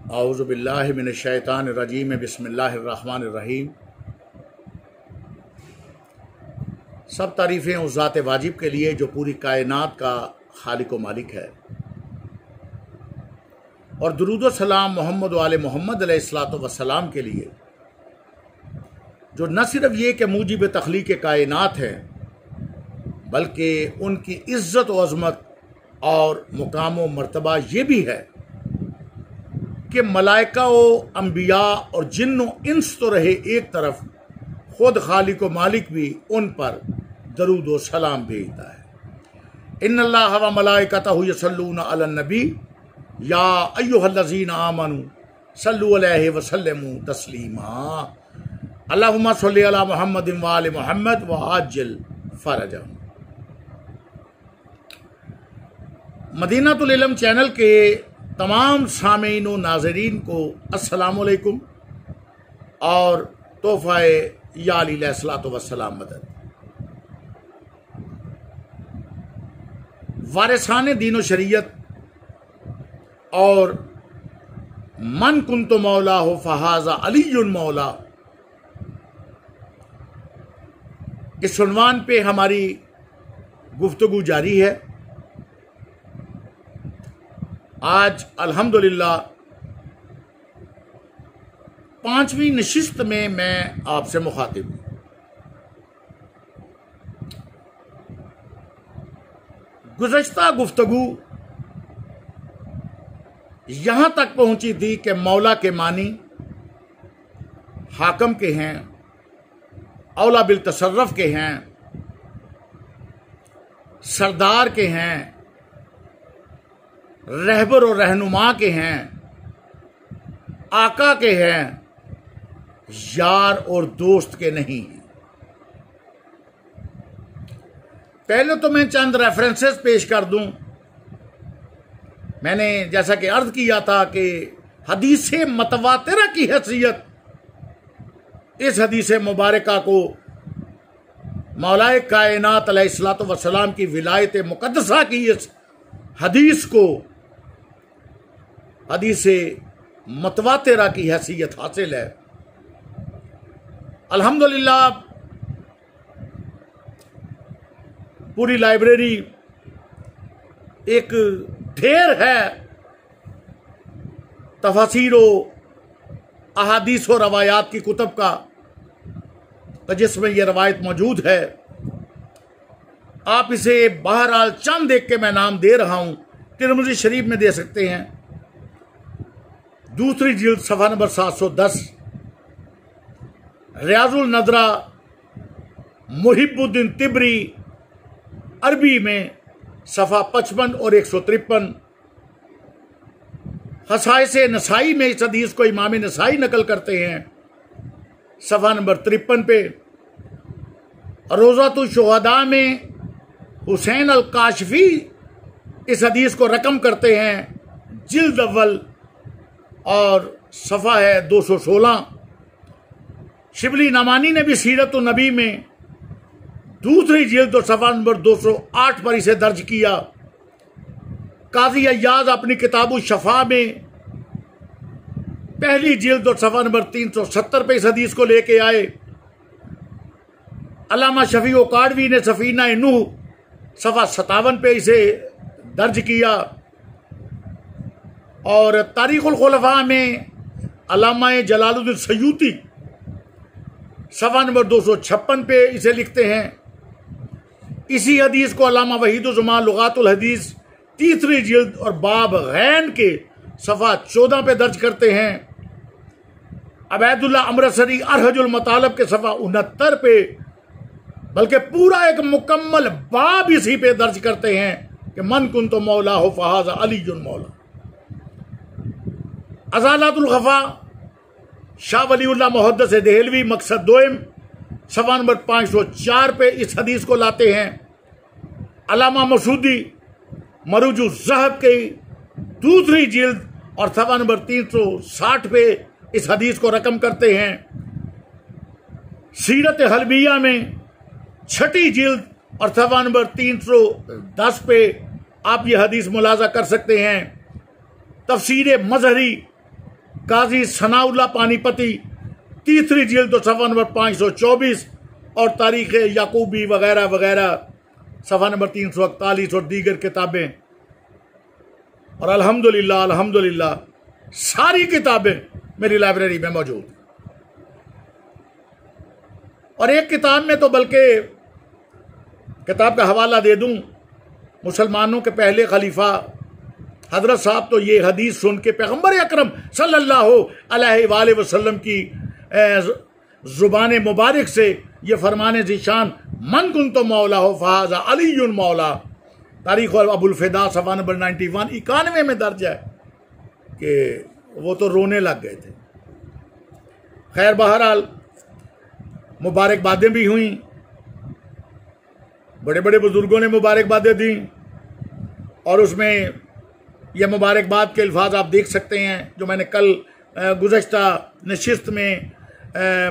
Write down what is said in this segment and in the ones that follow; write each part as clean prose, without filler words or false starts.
औज़ु बिल्लाहि मिनश शैतानिर रजीम बिस्मिल्लाहिर रहमानिर रहीम। सब तारीफ़ें उस ज़ात वाजिब के लिए जो पूरी कायनात का खालिक व मालिक है, और दुरूद व सलाम मोहम्मद व आले मोहम्मद अलैहिस्सलातु वस्सलाम के लिए जो न सिर्फ ये कि मूजिब तख्लीक़ कायनात है, बल्कि उनकी इज़्ज़त व अज़मत और मुकाम व मर्तबा ये भी है कि मलाइका व अंबिया और जिन्न व इंस तो रहे एक तरफ, खुद खालिक व मालिक भी उन पर दरूद व सलाम भेजता है। इन्नल्लाह व मलाइकतहु यसल्लूना अलन नबी या अय्युहल्लज़ीना आमनू सल्लु अलैहि व सल्लिमू तस्लीमा। अल्लाहुम्मा सल्लि अला मुहम्मदिन व आलि मुहम्मद व आज्जिल फरजहम। मदीनातुल इल्म चैनल के तमाम सामीन व नाज़रीन को अस्सलामु अलैकुम और तोहफ़ा या अली अलैहिस्सलातु वस्सलाम मदद। वारिसाने दीन व शरीयत और मन कुंतु मौला हो फहाजा अलीयुन मौला, इस उन्वान पे हमारी गुफ्तगू जारी है। आज अल्हम्दुलिल्लाह 5वीं नशिस्त में मैं आपसे मुखातिब हूं। गुज़श्ता गुफ्तगू यहां तक पहुंची थी कि मौला के मानी हाकम के हैं, औला बिल तसर्रफ के हैं, सरदार के हैं, रहबर और रहनुमा के हैं, आका के हैं, यार और दोस्त के नहीं हैं। पहले तो मैं चंद रेफरेंसेस पेश कर दूं। मैंने जैसा कि अर्ज किया था कि हदीस मतवातिरा की हैसियत, इस हदीस मुबारका को मौलाए कायनात अलैहिस्सलातु वस्सलाम की विलायत मुकद्दसा की इस हदीस को हदीस मतवातिरा की हैसियत हासिल है। अल्हम्दुलिल्लाह पूरी लाइब्रेरी एक ढेर है तफसीर व अहादीस और रवायात की कुतब का, जिसमें यह रवायत मौजूद है। आप इसे बहरहाल चंद देख के मैं नाम दे रहा हूं। तिरमिज़ी शरीफ में दे सकते हैं, दूसरी जिल्द सफ़ा नंबर 710, रियाजुल नदरा मुहिबुद्दीन तिबरी अरबी में सफ़ा 55 और 153, हसाइसे नसाई में इस हदीस को इमाम नसाई नकल करते हैं सफ़ा नंबर 53 पे। रोज़ातुश शुहदा में हुसैन अल काशफी इस हदीस को रकम करते हैं, जिल्द अव्वल और सफ़ा है 216। शिबली नमानी ने भी सीरत नबी में दूसरी जिल्द और सफ़ा नंबर 208 पर इसे दर्ज किया। काजी अय्याज अपनी किताबु शफा में पहली जिल्द और सफ़ा नंबर 370 पे इस हदीस को लेके आए। अल्लामा शफी व काडवी ने सफ़ीना नूह सफ़ा 57 पे इसे दर्ज किया, और तारीख़ुल खुलफ़ा में अल्लामा जलालुद्दीन सयूती सफ़ा नंबर 256 पे इसे लिखते हैं। इसी हदीस को अल्लामा वहीदुज़्ज़मान लुगातुल हदीस तीसरी जिल्द और बाब गैन के सफ़ा 14 पे दर्ज करते हैं। अबैदुल्लाह अमरसरी अरहजुल मतालब के सफ़ा 69 पे, बल्कि पूरा एक मुकम्मल बाब इसी पे दर्ज करते हैं कि मन कुंतु मौला हो फहाजा अलीयुन मौला। अज़ालातुल ख़फ़ा शाह वलीउल्लाह मुहद्दिस देहलवी मकसद दोइम सफ़ा नंबर 504 पे इस हदीस को लाते हैं। अल्लामा मसूदी मरूजु ज़हब के दूसरी जिल्द और सफ़ा नंबर 360 पे इस हदीस को रकम करते हैं। सीरत हलबिया में छठी जिल्द और सफ़ा नंबर 310 पे आप ये हदीस मुलाजा कर सकते हैं। तफसीर मज़हरी काजी सनाउल्लाह पानीपती, तीसरी जिल्द तो सफ़ा नंबर 524, और तारीख़ याकूबी वगैरह वगैरह सफ़ा नंबर 341 और दीगर किताबें। और अल्हम्दुलिल्लाह अल्हम्दुलिल्लाह सारी किताबें मेरी लाइब्रेरी में मौजूद। और एक किताब में तो बल्कि किताब का हवाला दे दूं, मुसलमानों के पहले खलीफा हजरत साहब तो ये हदीस सुन के पैगम्बर अकरम सल्लल्लाहु अलैहि वसल्लम की ज़ुबान मुबारक से ये फरमाने ज़िशान मन कुन तो मौला हो फ़हाज़ा अलीयुन मौला, तारीख़ अबुल फ़िदा सफ़ा नंबर 91 में दर्ज है कि वो तो रोने लग गए थे। खैर बहरहाल मुबारकबादें भी हुई, बड़े बड़े बुजुर्गों ने मुबारकबादें दी, और उसमें यह मुबारकबाद के अल्फाज आप देख सकते हैं जो मैंने कल गुज़श्ता नशिस्त में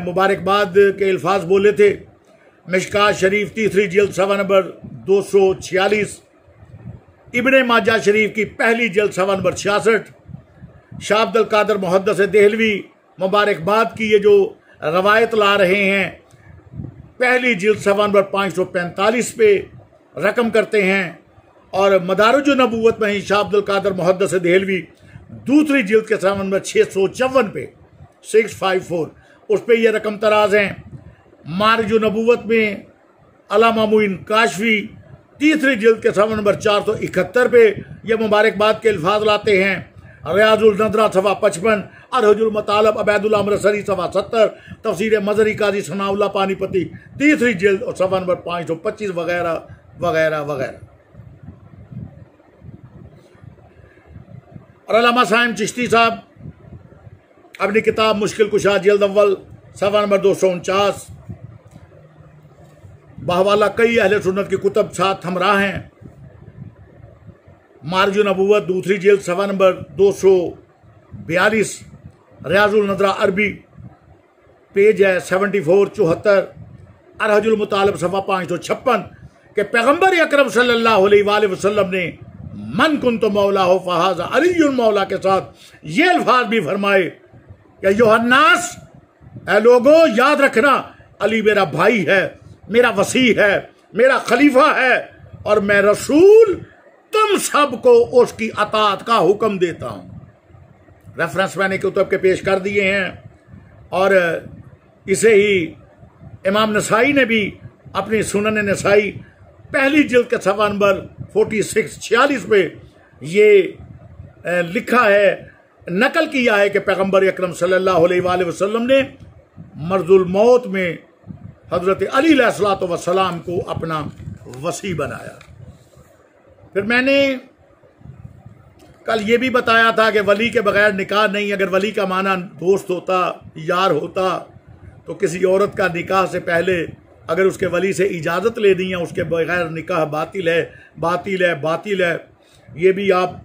मुबारकबाद के अल्फाज बोले थे। मिशकात शरीफ तीसरी जिल्द सफ़ा नंबर 246, इब्ने माजा शरीफ की पहली जिल्द सफ़ा नंबर 66, शाह अब्दुल कादिर मुहद्दिस देहलवी मुबारकबाद की ये जो रवायत ला रहे हैं, पहली जिल्द सफ़ा नंबर 545 पे रकम करते हैं, और मदारिज नबूवत में ही शाह अब्दुल कादिर मुहद्दिस देहलवी दूसरी जिल्द के सफ़ा नंबर 654 पे 654 उस पर यह रकम तराज हैं। मारिज नबूवत में अल्लामा मोइन काशफी तीसरी जिल्द के सफ़ा नंबर 471 पे यह मुबारकबाद के अल्फाज लाते हैं। रियाजुल नदरा सफ़ा 55, अरहुजुल मतालब अबैदुल्लाह अमृतसरी सफ़ा 70, तफसीर मजरी काजी सनाउल्लाह पानीपती तीसरी जिल्द और सफ़ा नंबर 525 वगैरह वगैरह वगैरह। और अल्लामा साइम चिश्ती साहब अपनी किताब मुश्किल कुशा जिल्द अव्वल सफ़ा नंबर 249, बहवाला कई अहले सुन्नत की कुतब साथ हमरा हैं। मार्ज नबूवत दूसरी जिल्द सफ़ा नंबर 242, रियाजुल नदरा अरबी पेज है 74 74, अरहुजुल मुतालिब सफ़ा 556 के पैगम्बर अकरम सल्लल्लाहु अलैहि वसल्लम ने मन कुन तो मौला हो फ़हाज़ा अलीयुन मौला के साथ ये अल्फाज भी फरमाए कि योहन्नास, ऐ लोगो याद रखना अली मेरा भाई है, मेरा वसी है, मेरा खलीफा है, और मैं रसूल तुम सबको उसकी अताअत का हुक्म देता हूं। रेफरेंस मैंने कुतुब के पेश कर दिए हैं, और इसे ही इमाम नसाई ने भी अपनी सुनन नसाई पहली जिल्द के सफ़ा नंबर 46 पे ये लिखा है, नकल किया है कि पैगम्बर अकरम सल्लल्लाहु अलैहि वसल्लम ने मर्जुल मौत में हज़रत अली अलैहिस्सलातु वस्सलाम को अपना वसी बनाया। फिर मैंने कल ये भी बताया था कि वली के बगैर निकाह नहीं। अगर वली का माना दोस्त होता, यार होता, तो किसी औरत का निकाह से पहले अगर उसके वली से इजाज़त ले दी है उसके बगैर निकाह बातिल है, बातिल है, बातिल है। ये भी आप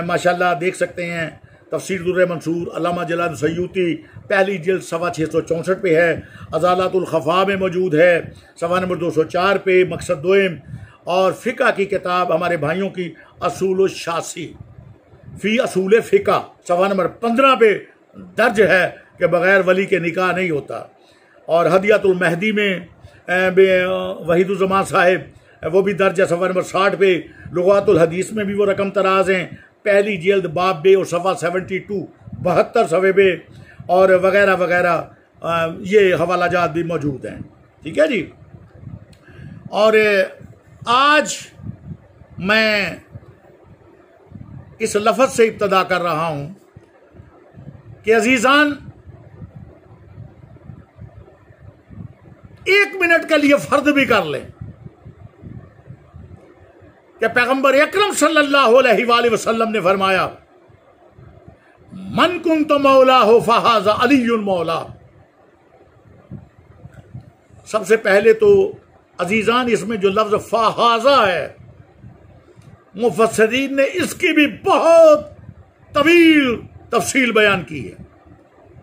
माशाल्लाह देख सकते हैं। तफसीर दुर्र मंसूर अल्लामा जलाल सयूती पहली जिल्द सफ़ा 664 पे है, अज़ालातुल खफ़ा में मौजूद है सफ़ा नंबर 204 पे, मकसद दोयम, और फ़िक़ा की किताब हमारे भाइयों की असूल शासी फ़ी असूल फ़िक़ा सफ़ा नंबर 15 पे दर्ज है कि बग़ैर वली के निकाह नहीं होता। और हदियतुल महदी में वहीदुज़्ज़मान साहिब वो भी दर्ज है सफ़ा नंबर 60 पे। लुग़ातुल हदीस में भी वो रकम तराज हैं, पहली जिल्द बाब बे और सफ़ा 72 72 सफ़े पे, और वगैरह वगैरह ये हवाला जात भी मौजूद हैं। ठीक है जी। और आज मैं इस लफ्ज़ से इब्तदा कर रहा हूँ कि अजीज़ान, एक मिनट के लिए फर्द भी कर लें कि पैगंबर अकरम सल्लल्लाहु अलैहि वसल्लम ने फरमाया मन कुन तो मौला हो फ़हाज़ा अलीयुन मौला। सबसे पहले तो अजीज़ान इसमें जो लफ्ज़ फ़हाज़ा है, मुफस्सिरीन ने इसकी भी बहुत तवील तफसील बयान की है।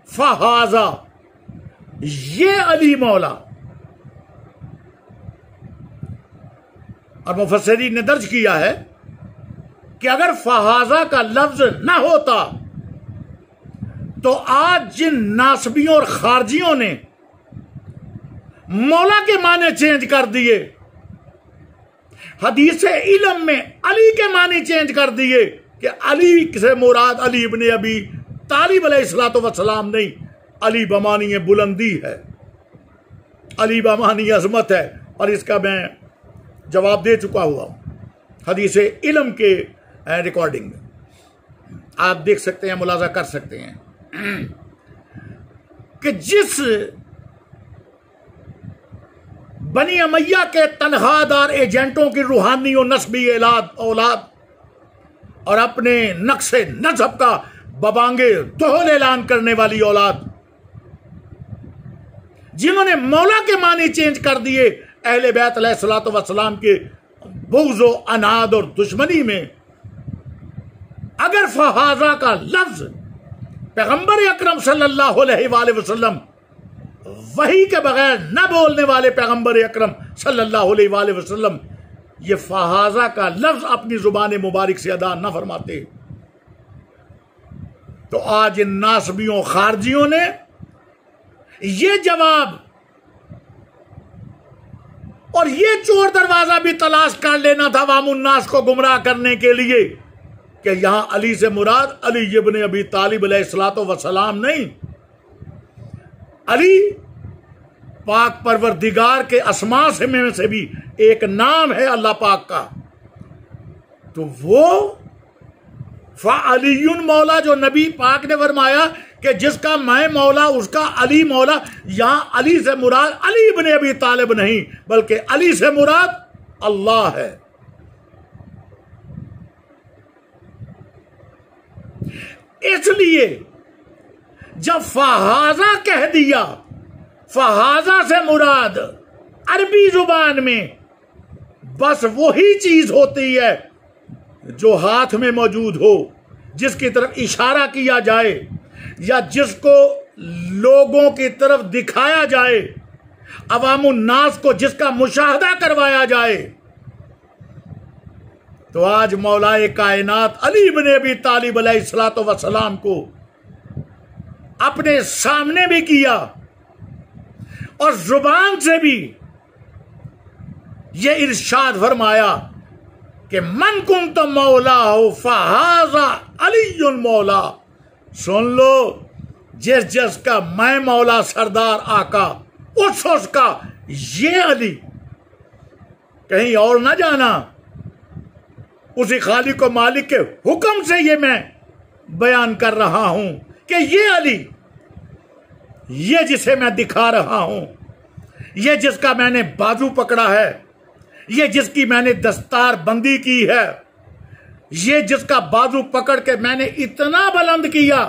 फ़हाज़ा ये अली मौला, और मुफस्सिरीन ने दर्ज किया है कि अगर फ़हाज़ा का लफ्ज़ न होता तो आज जिन नासबियों और खारजियों ने मौला के माने चेंज कर दिए, हदीस इल्म में अली के माने चेंज कर दिए कि अली से मुराद अली इब्ने अबी तालिब अलैहिस्सलातु वस्सलाम नहीं, अली बमानी बुलंदी है, अली बमानी अजमत है। और इसका मैं जवाब दे चुका हुआ हदीस इल्म के रिकॉर्डिंग में, आप देख सकते हैं, मुलाजा कर सकते हैं कि जिस बनी अमैया के तनख्वाहदार एजेंटों की रूहानी और नस्बी औलाद और अपने नक्शे नजब का बबांगे दोहल ऐलान करने वाली औलाद, जिन्होंने मौला के मानी चेंज कर दिए, अहले बैत अलैहिस्सलातु वस्सलाम के बुग़्ज़ व अनाद और दुश्मनी में, अगर फहाजा का लफ्ज पैगंबर अकरम सल्लल्लाहु अलैहि वसल्लम वही के बगैर न बोलने वाले पैगंबर अकरम सल्लल्लाहु अलैहि वसल्लम ये फहाजा का लफ्ज अपनी जुबान मुबारक से अदा न फरमाते, तो आज इन नासबियों खारजियों ने ये जवाब और ये चोर दरवाजा भी तलाश कर लेना था अवामुन्नास को गुमराह करने के लिए कि यहां अली से मुराद अली इब्ने अबी तालिब अलैहिस्सलातु वस्सलाम नहीं, अली पाक परवरदिगार के अस्मा से में से भी एक नाम है अल्लाह पाक का। तो वो फ़अलियुन मौला जो नबी पाक ने फरमाया कि जिसका मैं मौला उसका अली मौला, यहां अली से मुराद अली इब्ने अबी तालिब नहीं बल्कि अली से मुराद अल्लाह है। इसलिए जब फहाजा कह दिया, फहाजा से मुराद अरबी जुबान में बस वही चीज होती है जो हाथ में मौजूद हो, जिसकी तरफ इशारा किया जाए या जिसको लोगों की तरफ दिखाया जाए, अवामुन्नास को जिसका मुशाहदा करवाया जाए। तो आज मौलाए कायनात अली इब्ने अबी तालिब अलैहिस्सलातु वस्सलाम को अपने सामने भी किया और जुबान से भी ये इरशाद फरमाया कि मन कुंत मौला हो फहाजा अलीयुल मौला। सुन लो, जिस जिसका मैं मौला सरदार आका उसका ये अली, कहीं और ना जाना, उसी खालिक को मालिक के हुक्म से ये मैं बयान कर रहा हूं कि ये अली, ये जिसे मैं दिखा रहा हूं, ये जिसका मैंने बाजू पकड़ा है, ये जिसकी मैंने दस्तार बंदी की है, ये जिसका बाजू पकड़ के मैंने इतना बुलंद किया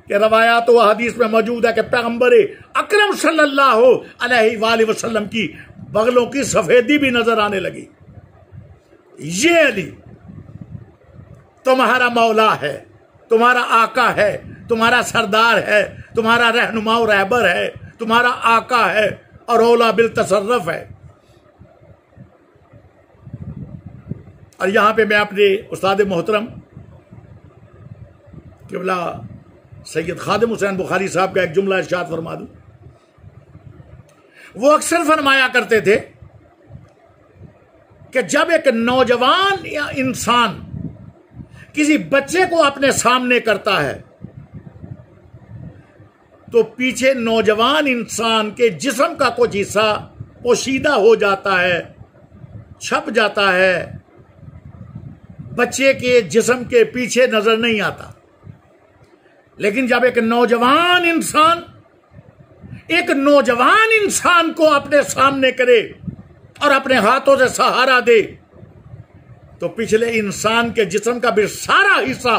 कि रवायात व हदीस में मौजूद है कि पैगंबर अकरम सल्लल्लाहु अलैहि वसल्लम की बगलों की सफेदी भी नजर आने लगी। ये अली तुम्हारा मौला है, तुम्हारा आका है, तुम्हारा सरदार है, तुम्हारा रहनुमा और रहबर है, तुम्हारा आका है और औला बिल तसर्रफ है। और यहां पे मैं अपने उस्ताद मोहतरम क़िबला सैयद खादिम हुसैन बुखारी साहब का एक जुमला इरशाद फरमा दूं। वो अक्सर फरमाया करते थे कि जब एक नौजवान या इंसान किसी बच्चे को अपने सामने करता है तो पीछे नौजवान इंसान के जिस्म का कुछ हिस्सा पोशीदा हो जाता है, छप जाता है, बच्चे के जिस्म के पीछे नजर नहीं आता। लेकिन जब एक नौजवान इंसान को अपने सामने करे और अपने हाथों से सहारा दे तो पिछले इंसान के जिस्म का भी सारा हिस्सा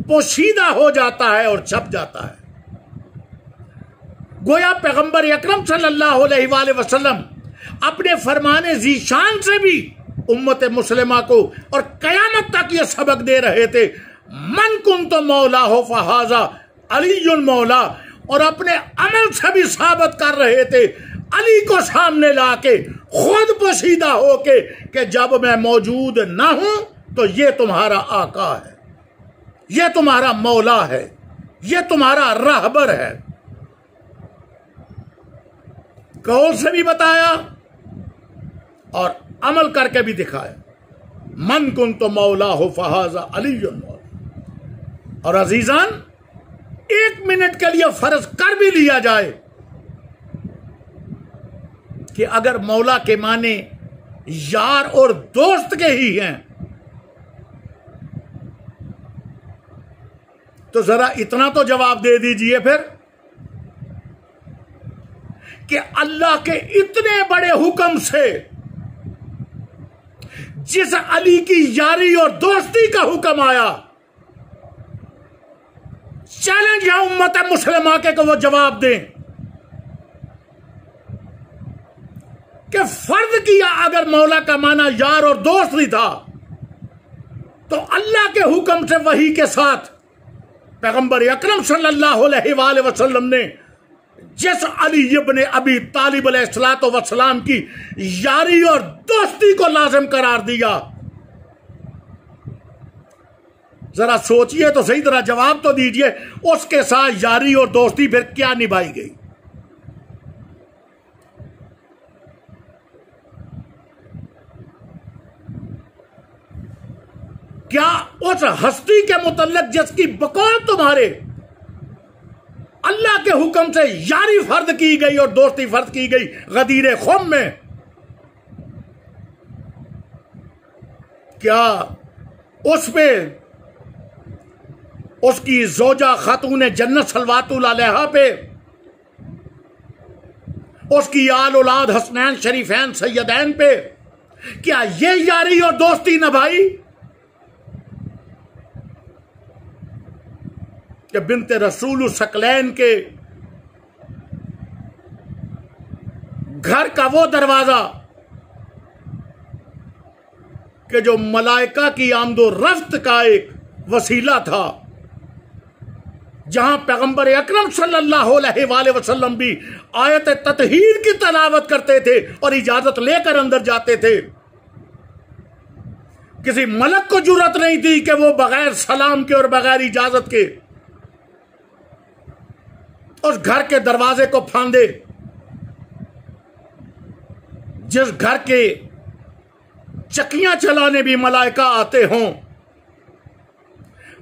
पोशीदा हो जाता है और छप जाता है। गोया पैगंबर अकरम सल्लल्लाहु अलैहि वसल्लम अपने फरमाने ज़ीशान से भी उम्मत मुस्लिमा को और कयामत तक ये सबक दे रहे थे, मन कुन तो मौला हो फहाजा अलीयुल मौला, और अपने अमल से भी साबित कर रहे थे, अली को सामने लाके खुद पोशीदा होके कि जब मैं मौजूद ना हूं तो ये तुम्हारा आका है। यह तुम्हारा मौला है, यह तुम्हारा रहबर है। कौल से भी बताया और अमल करके भी दिखाया। मन कुन तो मौला हो फहाजा अली मौला। और अजीजान, 1 मिनट के लिए फर्ज कर भी लिया जाए कि अगर मौला के माने यार और दोस्त के ही हैं, तो जरा इतना तो जवाब दे दीजिए फिर कि अल्लाह के इतने बड़े हुक्म से जिस अली की यारी और दोस्ती का हुक्म आया, चैलेंज है उम्मत मुस्लिमा के को वो जवाब दें कि फर्ज किया अगर मौला का माना यार और दोस्त नहीं था, तो अल्लाह के हुक्म से वही के साथ पैगंबर अकरम सल्लल्लाहु अलैहि वसल्लम ने जिस अली इब्ने अबी तालिब अलैहिस्सलातु वस्सलाम की यारी और दोस्ती को लाजिम करार दिया, जरा सोचिए तो सही तरह जवाब तो दीजिए, उसके साथ यारी और दोस्ती फिर क्या निभाई गई? क्या उस हस्ती के मुतल्लिक जिसकी बकौल तुम्हारे अल्लाह के हुक्म से यारी फर्द की गई और दोस्ती फर्द की गई गदीर खुम में, क्या उस पे उसकी जोजा खातून जन्नत सलवातुल अलैहा पे, उसकी आल औलाद हसनैन शरीफैन सैयदैन पे, क्या ये यारी और दोस्ती निभाई कि बिनते रसूल सकलैन के घर का वो दरवाजा कि जो मलाइका की आमदो रफ्त का एक वसीला था, जहां पैगंबर अकरम सल्लल्लाहु अलैहि वसल्लम भी आयत ततहीर की तलावत करते थे और इजाजत लेकर अंदर जाते थे। किसी मलक को जुर्रत नहीं थी कि वो बगैर सलाम के और बगैर इजाजत के उस घर के दरवाजे को फांदे। जिस घर के चक्कियां चलाने भी मलाइका आते हों,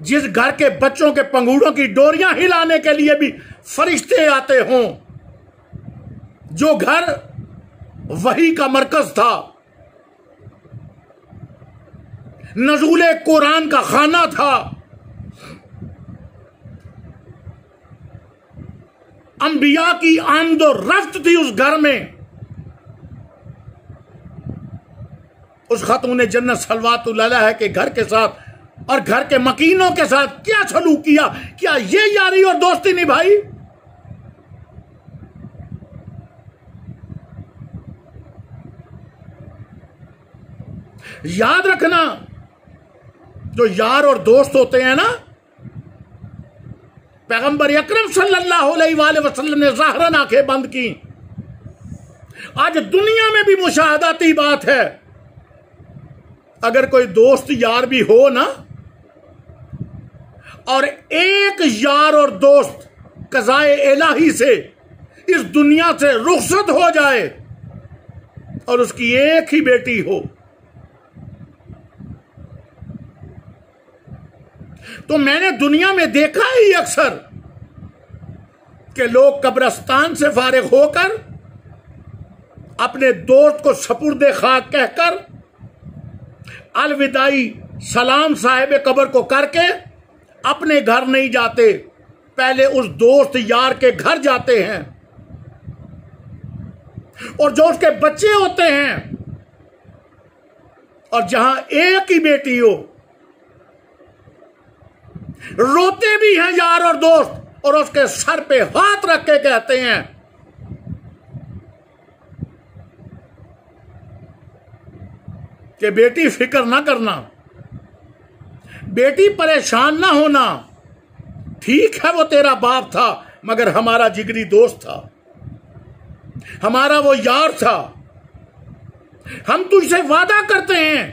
जिस घर के बच्चों के पंगूड़ों की डोरियां हिलाने के लिए भी फरिश्ते आते हों, जो घर वही का मरकज था, नज़ूले कुरान का खाना था, अंबिया की आमदो रफ्त थी उस घर में, उस खातून जन्नत सलवातुल अलैहा के घर के साथ और घर के मकीनों के साथ क्या सलूक किया? क्या ये यारी और दोस्ती निभाई? याद रखना, जो यार और दोस्त होते हैं ना, पैगंबर अकरम सल्लल्लाहु अलैहि वसल्लम ने ज़ाहरन आंखें बंद की। आज दुनिया में भी मुशाहदाती बात है, अगर कोई दोस्त यार भी हो ना, और एक यार और दोस्त कज़ाए इलाही से इस दुनिया से रुखसत हो जाए और उसकी एक ही बेटी हो, तो मैंने दुनिया में देखा ही अक्सर कि लोग कब्रिस्तान से फारिग होकर अपने दोस्त को सपुर्दे खाक कहकर अलविदाई सलाम साहिब कब्र को करके अपने घर नहीं जाते, पहले उस दोस्त यार के घर जाते हैं। और जो उसके बच्चे होते हैं, और जहां एक ही बेटी हो, रोते भी हैं यार और दोस्त, और उसके सर पे हाथ रख के कहते हैं कि बेटी फिक्र ना करना, बेटी परेशान ना होना, ठीक है वो तेरा बाप था मगर हमारा जिगरी दोस्त था, हमारा वो यार था। हम तुझसे वादा करते हैं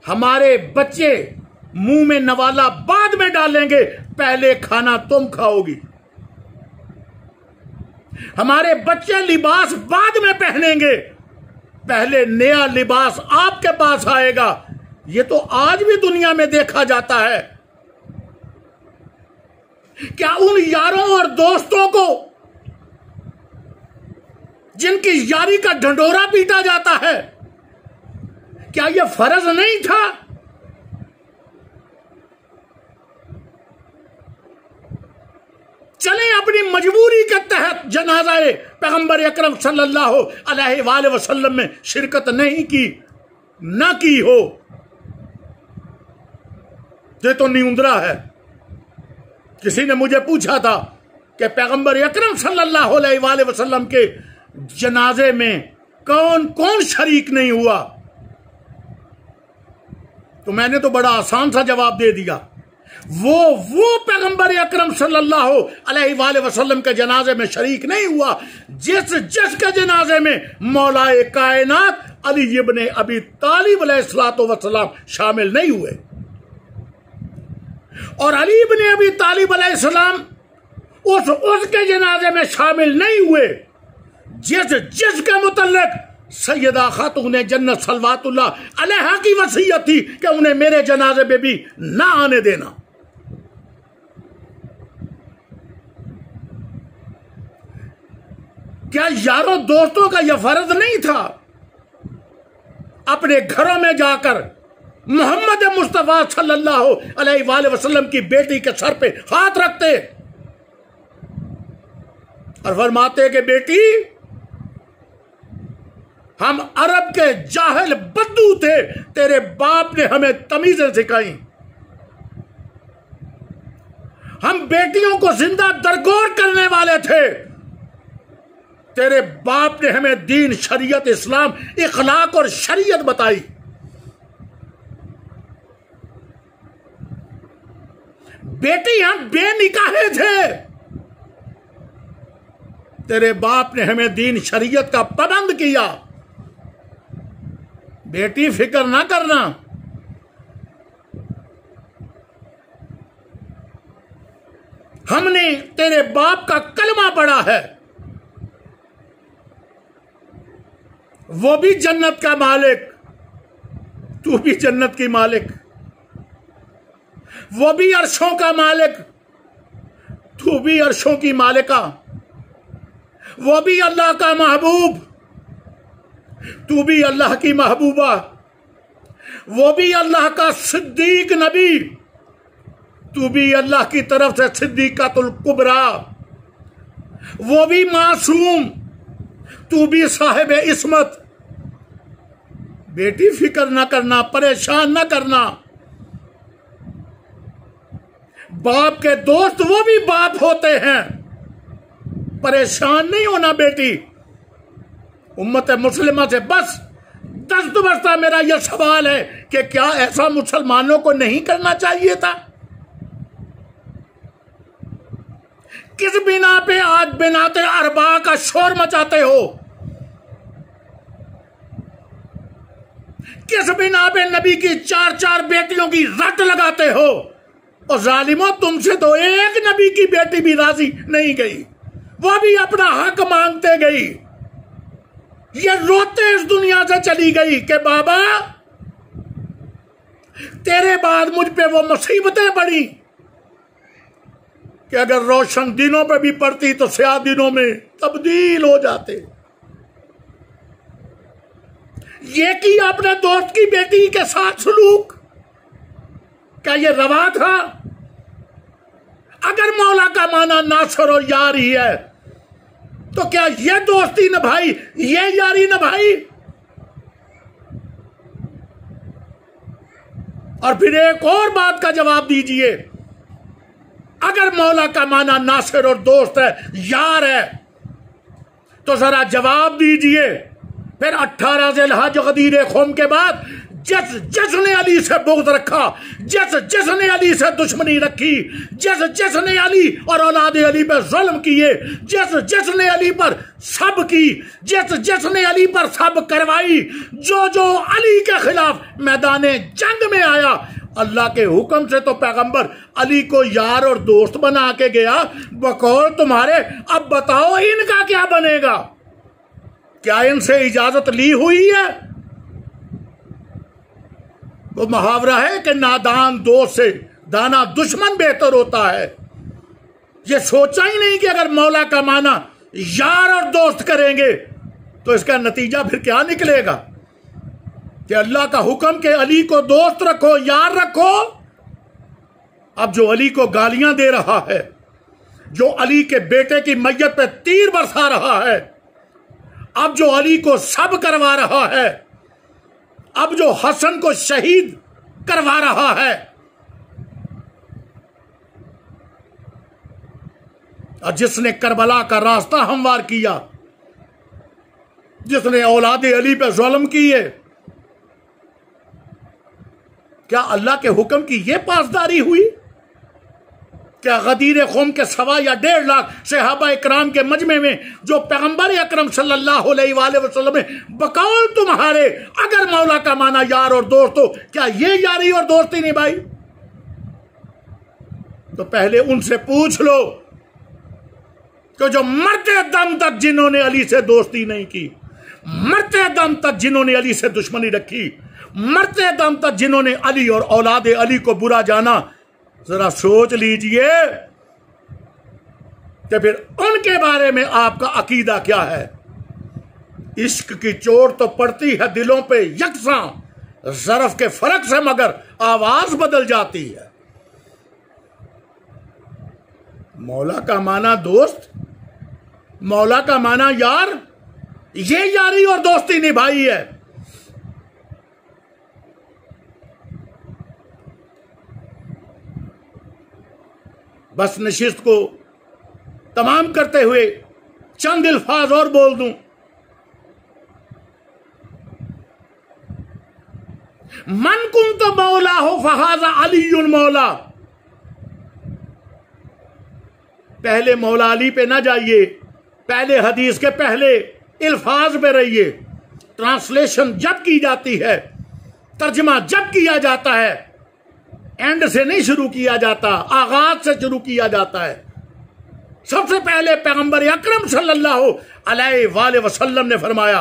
हमारे बच्चे मुंह में नवाला बाद में डालेंगे, पहले खाना तुम खाओगी। हमारे बच्चे लिबास बाद में पहनेंगे, पहले नया लिबास आपके पास आएगा। ये तो आज भी दुनिया में देखा जाता है। क्या उन यारों और दोस्तों को जिनकी यारी का ढंढोरा पीटा जाता है, क्या यह फर्ज नहीं था? चले अपनी मजबूरी के तहत जनाज़ाए पैगंबर अकरम सल्लल्लाहु अलैहि वसल्लम में शिरकत नहीं की, ना की हो, ये तो निउंदरा है। किसी ने मुझे पूछा था कि पैगंबर अकरम सल्लल्लाहु अलैहि वसल्लम के जनाजे में कौन कौन शरीक नहीं हुआ, तो मैंने तो बड़ा आसान सा जवाब दे दिया। वो पैगंबर अकरम सल्लल्लाहु अलैहि वसल्लम के जनाजे में शरीक नहीं हुआ जिसके जनाजे में मौलाए कायनात अली इब्ने अबी तालिब अलैहिस्सलातु वस्सलाम शामिल नहीं हुए। और अली इब्ने अबी तालिब अलैहिस्सलाम उसके जनाजे में शामिल नहीं हुए जिसके मुतल्लिक सैयदा खातून जन्नत सल्लल्लाहु अलैहा की वसीयत थी कि उन्हें मेरे जनाजे में भी ना आने देना। क्या यारों दोस्तों का यह फर्ज नहीं था अपने घरों में जाकर मोहम्मद मुस्तफा सल्लल्लाहु अलैहि वसल्लम की बेटी के सर पे हाथ रखते और फरमाते कि बेटी, हम अरब के जाहिल बद्दू थे, तेरे बाप ने हमें तमीजें सिखाई। हम बेटियों को जिंदा दरगोर करने वाले थे, तेरे बाप ने हमें दीन, शरीयत, इस्लाम, इखलाक और शरीयत बताई। बेटी, हम बेनिकाहे थे, तेरे बाप ने हमें दीन, शरीयत का पाबंद किया। बेटी, फिक्र ना करना, हमने तेरे बाप का कलमा पढ़ा है, वो भी जन्नत का मालिक, तू भी जन्नत की मालिक, वो भी अर्शों का मालिक, तू भी अर्शों की मालिका, वो भी अल्लाह का महबूब, तू भी अल्लाह की महबूबा, वो भी अल्लाह का सिद्दीक नबी, तू भी अल्लाह की तरफ से सिद्दीकातुल कुबरा, वो भी मासूम, तू भी साहिब इस्मत। बेटी, फिक्र ना करना, परेशान ना करना। बाप के दोस्त वो भी बाप होते हैं, परेशान नहीं होना बेटी। उम्मत मुस्लिमा से बस दस्तबरता मेरा यह सवाल है कि क्या ऐसा मुसलमानों को नहीं करना चाहिए था? किस बिना पे आज बिनाते अरबा का शोर मचाते हो? किस बिना पे नबी की 4 बेटियों की रट लगाते हो? और जालिमों, तुमसे तो एक नबी की बेटी भी राजी नहीं गई, वो भी अपना हक मांगते गई। ये रोते इस दुनिया से चली गई कि बाबा, तेरे बाद मुझ पे वो मुसीबतें पड़ी कि अगर रोशन दिनों पे भी पड़ती तो स्याह दिनों में तब्दील हो जाते। ये की अपने दोस्त की बेटी के साथ सलूक, क्या ये रवा था? अगर मौला का माना नासर और यार ही है तो क्या ये दोस्ती निभाई, ये यारी निभाई? और फिर एक और बात का जवाब दीजिए, अगर मौला का माना नासिर और दोस्त है, यार है, तो जरा जवाब दीजिए फिर 18 ज़िलहज गदीर खुम के बाद जिसने अली से बुग़्ज़ रखा, जिसने अली से दुश्मनी रखी, जिसने अली और औलाद अली पर जुल्म किए, जिसने अली पर सब की, जिसने अली पर सब करवाई, जो अली के खिलाफ मैदान जंग में आया, अल्लाह के हुक्म से तो पैगंबर अली को यार और दोस्त बना के गया, बकौल तुम्हारे। अब बताओ इनका क्या बनेगा? क्या इनसे इजाजत ली हुई है? वो मुहावरा है कि नादान दोस्त से दाना दुश्मन बेहतर होता है। ये सोचा ही नहीं कि अगर मौला का माना यार और दोस्त करेंगे तो इसका नतीजा फिर क्या निकलेगा कि अल्लाह का हुक्म के अली को दोस्त रखो, यार रखो। अब जो अली को गालियां दे रहा है, जो अली के बेटे की मैयत पे तीर बरसा रहा है, अब जो अली को सब करवा रहा है, अब जो हसन को शहीद करवा रहा है, और जिसने करबला का रास्ता हमवार किया, जिसने औलादे अली पे जुल्म किए, क्या अल्लाह के हुक्म की यह पासदारी हुई? क्या गदीर खुम के 1.25 या 1.5 लाख सहाबा इकराम के मजमे में जो पैगंबर अकरम सल्लल्लाहु अलैहि वसल्लम में बकौल तुम्हारे अगर मौला का माना यार और दोस्त हो, क्या ये यारी और दोस्ती निभाई? तो पहले उनसे पूछ लो कि जो मरते दम तक जिन्होंने अली से दोस्ती नहीं की, मरते दम तक जिन्होंने अली से दुश्मनी रखी, मरते दम तक जिन्होंने अली और औलादे अली को बुरा जाना, जरा सोच लीजिए कि फिर उनके बारे में आपका अकीदा क्या है। इश्क की चोट तो पड़ती है दिलों पे यकसां, ज़रफ के फर्क से मगर आवाज बदल जाती है। मौला का माना दोस्त, मौला का माना यार, ये यारी और दोस्ती निभाई है। बस नशिस्त को तमाम करते हुए चंद अल्फाज और बोल दूं। मन कुन तो मौला हो फहाजा अलीयुन मौला। पहले मौला अली पे ना जाइए, पहले हदीस के पहले अल्फाज पे रहिए। ट्रांसलेशन जब की जाती है, तर्जमा जब किया जाता है, एंड से नहीं शुरू किया जाता, आगाज से शुरू किया जाता है। सबसे पहले पैगंबर अकरम सल्लल्लाहु अलैहि वसल्लम ने फरमाया,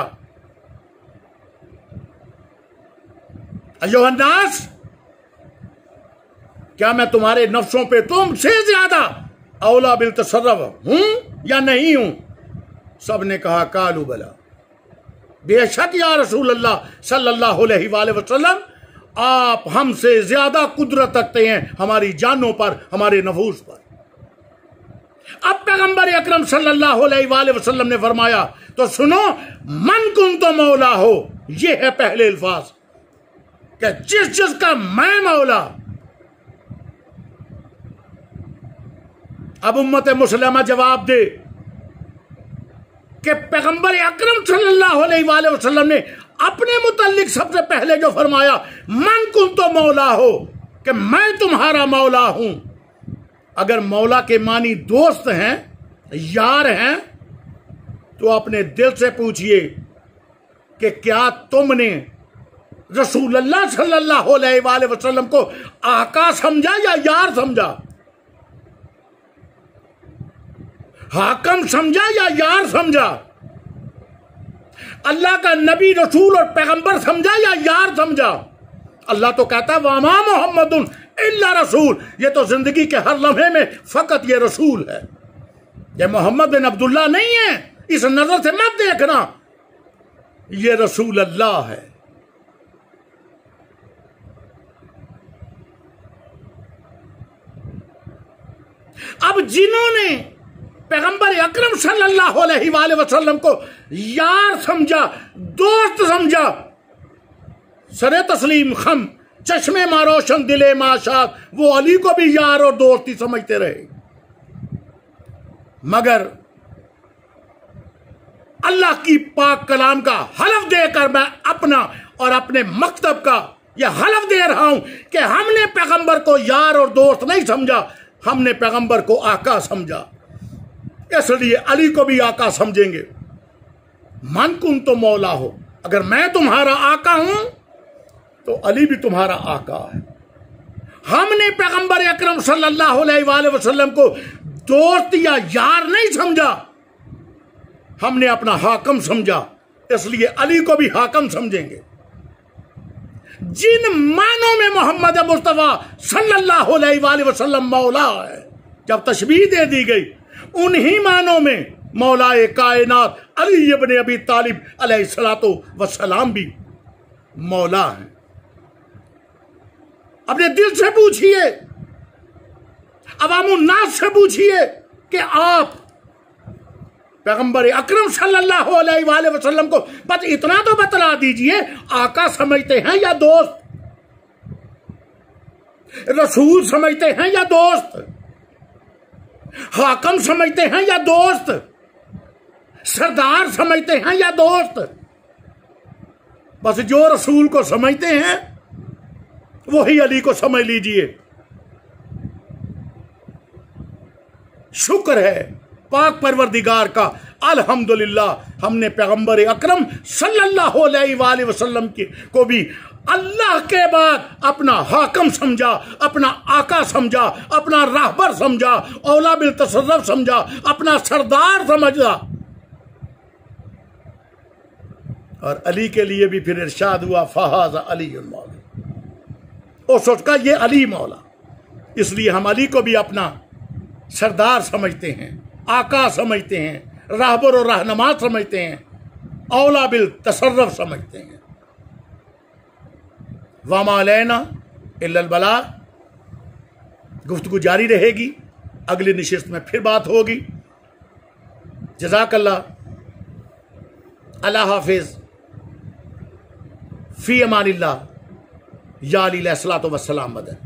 अय्युहन्नास, क्या मैं तुम्हारे नफ्सों पे तुमसे ज्यादा औला बिल तसर्रफ हूं या नहीं हूं? सबने कहा कालू बला, बेशक या रसूल अल्लाह सल्लल्लाहु अलैहि वसल्लम, आप हमसे ज्यादा कुदरत रखते हैं हमारी जानों पर, हमारे नफूस पर। अब पैगंबर अकरम सल्लल्लाहु अलैहि वसल्लम ने फरमाया, तो सुनो, मन कुन तो मौला हो, ये है पहले अल्फाज कि जिस जिसका मैं मौला। अब उम्मत मुसलमा जवाब दे कि पैगंबर अकरम सल्लल्लाहु अलैहि वसल्लम ने अपने मुतल्लिक सबसे पहले जो फरमाया, मन कुन तो मौला हो, कि मैं तुम्हारा मौला हूं। अगर मौला के मानी दोस्त हैं, यार हैं, तो अपने दिल से पूछिए कि क्या तुमने रसूलुल्लाह सल्लल्लाहु अलैहि वसल्लम को आका समझा या यार समझा? हाकम समझा या यार समझा? अल्लाह का नबी, रसूल और पैगंबर समझा या यार समझा? अल्लाह तो कहता है वमा मोहम्मदुन इल्ला रसूल, ये तो जिंदगी के हर लम्हे में फकत ये रसूल है, ये मोहम्मद बिन अब्दुल्ला नहीं है। इस नजर से मत देखना, ये रसूल अल्लाह है। अब जिन्होंने पैगंबर अकरम सल्लल्लाहु अलैहि वसल्लम को यार समझा, दोस्त समझा, सरे तस्लीम खम, चश्मे मारोशन दिले माशाद, वो अली को भी यार और दोस्ती समझते रहे। मगर अल्लाह की पाक कलाम का हलफ देकर मैं अपना और अपने मकतब का यह हलफ दे रहा हूं कि हमने पैगंबर को यार और दोस्त नहीं समझा, हमने पैगंबर को आका समझा, इसलिए अली को भी आका समझेंगे। मन कुन तो मौला हो, अगर मैं तुम्हारा आका हूं तो अली भी तुम्हारा आका है। हमने पैगंबर अकरम सल्लल्लाहु अलैहि वसल्लम को दोस्त या यार नहीं समझा, हमने अपना हाकम समझा, इसलिए अली को भी हाकम समझेंगे। जिन मानों में मोहम्मद मुस्तफा सल्लल्लाहु अलैहि वसल्लम मौला है, जब तशबीह दे दी गई, उन्हीं मानों में मौलाए कायनात अली इब्न अबी तालिब अलैहिस्सलातु वस्सलाम भी मौला है। अपने दिल से पूछिए, अवामुन्नास से पूछिए कि आप पैगंबर अकरम सल्लल्लाहु अलैहि वसल्लम को बस इतना तो बतला दीजिए, आका समझते हैं या दोस्त, रसूल समझते हैं या दोस्त, हाकम समझते हैं या दोस्त, सरदार समझते हैं या दोस्त। बस जो रसूल को समझते हैं वही अली को समझ लीजिए। शुक्र है पाक परवरदिगार का, अल्हम्दुलिल्लाह हमने पैगंबर अकरम सल्लल्लाहु अलैहि वसल्लम को भी अल्लाह के बाद अपना हाकम समझा, अपना आका समझा, अपना राहबर समझा, औला बिल तसर्रुफ समझा, अपना सरदार समझा। और अली के लिए भी फिर इरशाद हुआ फहाज़ा अली मौला, और सोच का ये अली मौला। इसलिए हम अली को भी अपना सरदार समझते हैं, आका समझते हैं, राहबर और रहनुमा समझते हैं, औला बिल तसर्रुफ समझते हैं। वमा अलैना इल्लल बलाग। गुफ्तगू जारी रहेगी, अगली नशिस्त में फिर बात होगी। जज़ाकल्लाह, अल्लाह हाफिज, फी अमानिल्लाह, या अली अलैहिस्सलातु वस्सलाम मदद।